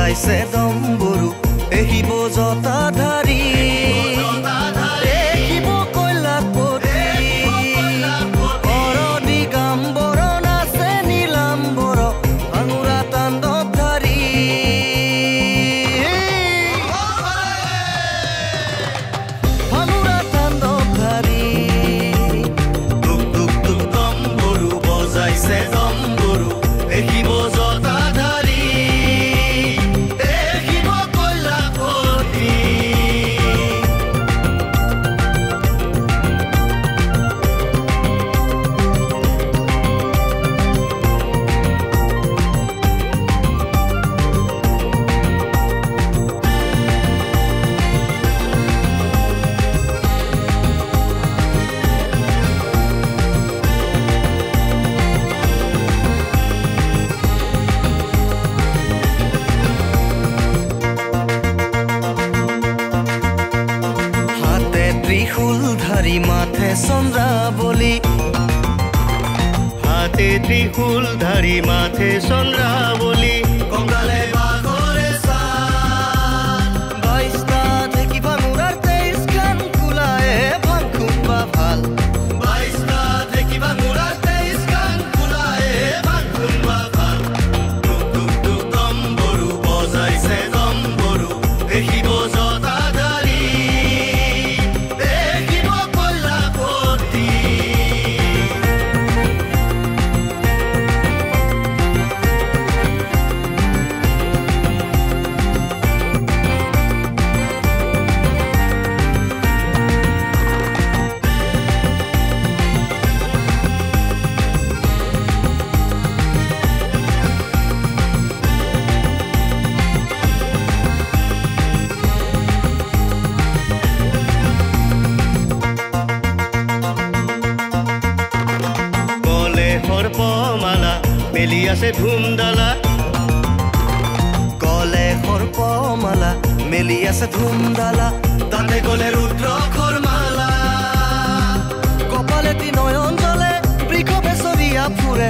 বজাইছে দম্বৰু এহিব জটাধাৰী দেখিব কৈলাশপতি অৰদি গাম্বৰ নাচে নীলাম্বৰ ভাঙুৰা তাণ্ডৱধাৰী ভাঙুৰা তাণ্ডৱধাৰী টুক টুক টুক দম্বৰু বজাইছে দম্বৰু দেখিব জটাধাৰী দেখিব কৈলাশপতি ত্ৰিশূলধাৰী মাথে চন্দ্ৰাবলী হাতে ত্ৰিশূলধাৰী মাথে চন্দ্ৰাবলী কঙ্কালে বাঘৰে সাত 22টা ঢেকি ভাঙুৰাৰ 23 খান কুলায়ে ভাং খুম্বা ভাল 22টা ঢেকি ভাঙুৰাৰ 23 খান কুলায়ে ভাং খুম্বা ভাল টুক টুক টুক দম্বৰু বজাইছে দম্বৰু দেখিব জটাধাৰী দেখিব কৈলাশপতি সৰ্পমালা মেলি আছে ধুমডালা গলে সৰ্পমালা মেলি আছে ধুমডালা তাতে গলে ৰুদ্ৰখৰ মালা কপালেদি নয়ন জ্বলে বৃষ বেচৰীয়া ফুৰে